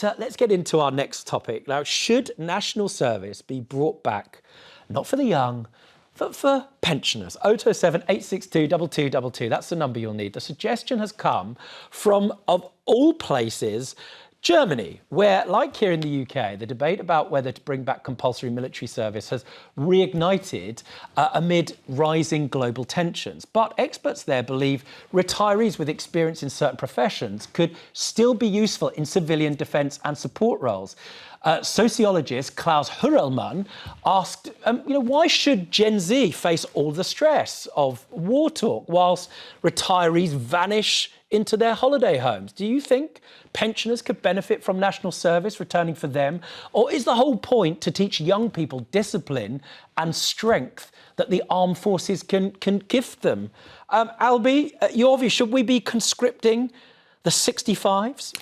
But let's get into our next topic. Now, should national service be brought back, not for the young, but for pensioners? 0207 862 2222. That's the number you'll need. The suggestion has come from, of all places, Germany, where, like here in the UK, the debate about whether to bring back compulsory military service has reignited amid rising global tensions. But experts there believe retirees with experience in certain professions could still be useful in civilian defence and support roles. Sociologist Klaus Hurrelmann asked, why should Gen Z face all the stress of war talk whilst retirees vanish into their holiday homes? Do you think pensioners could benefit from national service returning for them? Or is the whole point to teach young people discipline and strength that the armed forces can gift them? Albie, your view, should we be conscripting the 65s?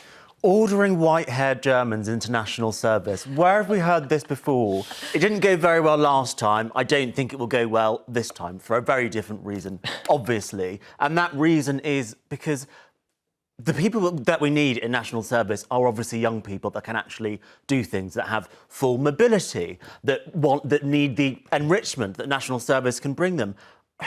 Ordering white-haired Germans into national service. Where have we heard this before? It didn't go very well last time. I don't think it will go well this time for a very different reason, obviously. And that reason is because the people that we need in national service are obviously young people that can actually do things, that have full mobility, that need the enrichment that national service can bring them.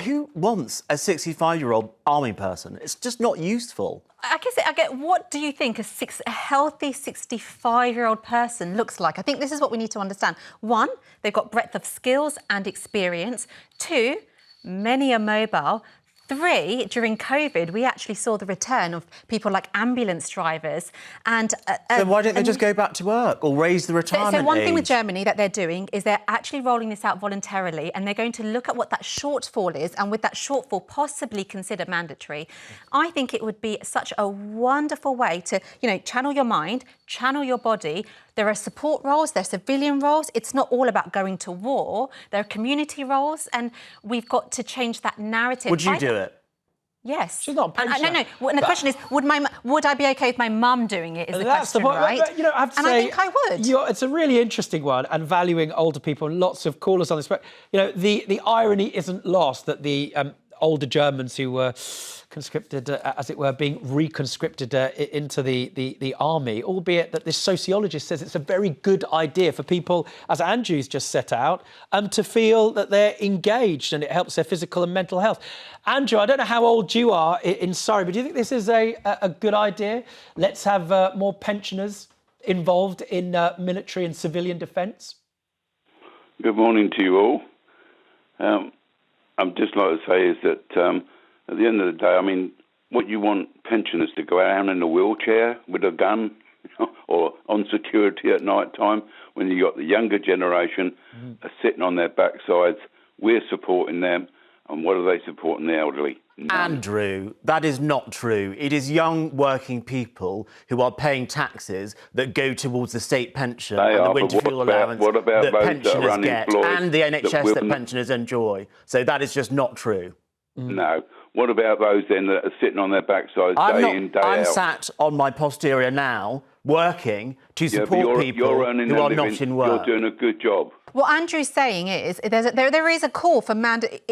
Who wants a 65-year-old army person? It's just not useful. I guess, what do you think a healthy 65-year-old person looks like? I think this is what we need to understand. One, they've got breadth of skills and experience. Two, many are mobile. Three, during COVID, we actually saw the return of people like ambulance drivers. And so why don't they just go back to work or raise the retirement age? So one thing with Germany that they're doing is they're actually rolling this out voluntarily, and they're going to look at what that shortfall is, and with that shortfall possibly consider mandatory. I think it would be such a wonderful way to, channel your mind, channel your body. There are support roles, there are civilian roles. It's not all about going to war. There are community roles, and we've got to change that narrative. Would you do it? Yes. She's not a pensioner. No. And the question is, would I be OK with my mum doing it? Is the question, right? I have to say, I think I would. It's a really interesting one, and valuing older people. And lots of callers on this. But the irony isn't lost that the older Germans who were conscripted, as it were, being reconscripted into the army, albeit that this sociologist says it's a very good idea for people, as Anju's just set out, to feel that they're engaged and it helps their physical and mental health. Anju, I don't know how old you are in Surrey, but do you think this is a good idea? Let's have more pensioners involved in military and civilian defence? Good morning to you all. I'd just like to say is that at the end of the day, what you want pensioners to go around in a wheelchair with a gun or on security at night time, when you got the younger generation sitting on their backsides, we're supporting them, and what are they supporting the elderly? None. Andrew, that is not true. It is young working people who are paying taxes that go towards the state pension and the winter fuel allowance that pensioners get, and the NHS that pensioners enjoy. So that is just not true. No. What about those then that are sitting on their backsides day in, day out? I'm sat on my posterior now, working to support people who are not in work. You're doing a good job. What Andrew's saying is there is a call for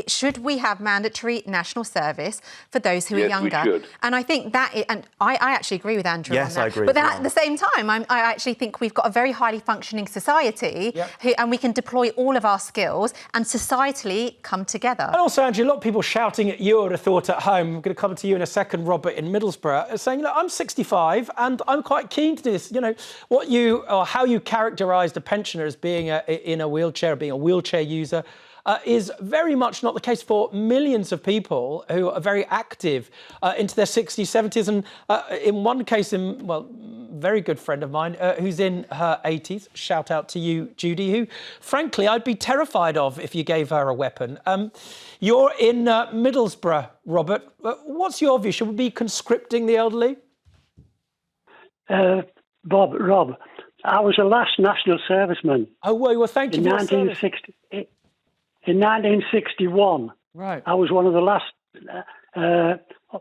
should we have mandatory national service for those who are younger? We should. And I think that and I actually agree with Andrew on that. I agree. But then at the same time, I actually think we've got a very highly functioning society, and we can deploy all of our skills and societally come together. And also, Andrew, a lot of people shouting at you, I would have thought, at home. I'm going to come to you in a second, Robert, in Middlesbrough, saying, I'm 65 and I'm quite keen to do this. How you characterised a pensioner as being in a wheelchair, being a wheelchair user, is very much not the case for millions of people who are very active into their 60s, 70s, and in one case, very good friend of mine who's in her 80s, shout out to you, Judy, who, frankly, I'd be terrified of if you gave her a weapon. You're in Middlesbrough, Robert. What's your view? Should we be conscripting the elderly? Rob, I was the last national serviceman. Oh, well, thank you in for 1960. In 1961, right. I was one of the last.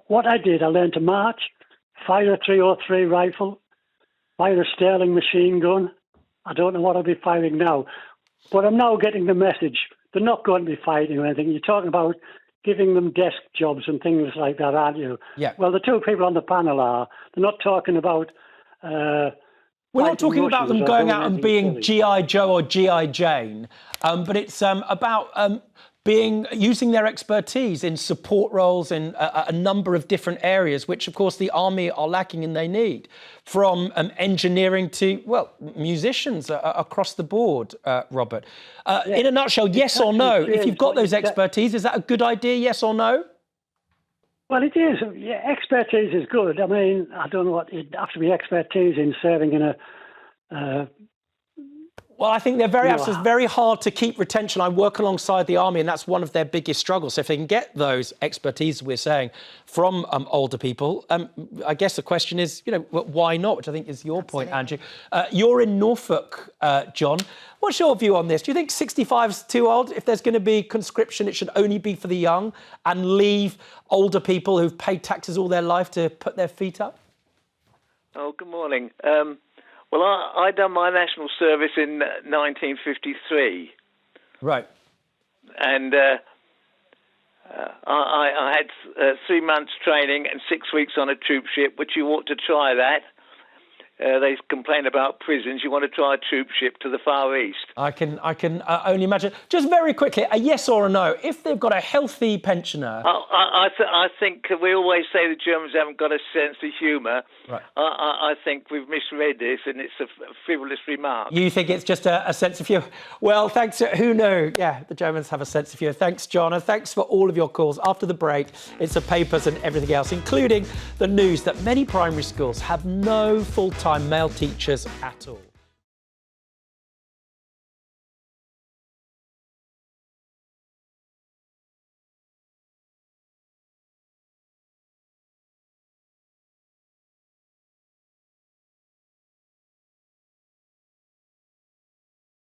What I did, I learned to march, fire a 303 rifle, fire a Sterling machine gun. I don't know what I'll be firing now, but I'm now getting the message. They're not going to be fighting or anything. You're talking about giving them desk jobs and things like that, aren't you? Yeah. Well, the two people on the panel are. They're not talking about We're not fighting talking about them Russians or going doing out and anything being silly. G.I. Joe or G.I. Jane, but it's about using their expertise in support roles in a number of different areas, which, of course, the army are lacking and they need, from engineering to, well, musicians across the board, Robert. In a nutshell, yes or no? If you've got those expertise, is that a good idea, yes or no? Well, it is. Yeah, expertise is good. I mean, I don't know what it'd have to be expertise in serving in a. Well, I think they're it's very hard to keep retention. I work alongside the army, and that's one of their biggest struggles. So if they can get those expertise, we're saying, from older people, I guess the question is, why not? Which I think is your point, Anju. You're in Norfolk, John. What's your view on this? Do you think 65 is too old? If there's going to be conscription, it should only be for the young and leave older people who've paid taxes all their life to put their feet up? Oh, good morning. Well, I done my national service in 1953. Right. And I had 3 months training and 6 weeks on a troop ship, which you ought to try that. They complain about prisons. You want to try a troop ship to the Far East. I can only imagine. Just very quickly, a yes or a no. If they've got a healthy pensioner... I think we always say the Germans haven't got a sense of humour. Right. I think we've misread this, and it's a frivolous remark. You think it's just a sense of humour? Well, thanks. Who knew? Yeah, the Germans have a sense of humour. Thanks, John, and thanks for all of your calls. After the break, it's the papers and everything else, including the news that many primary schools have no full-time male teachers at all.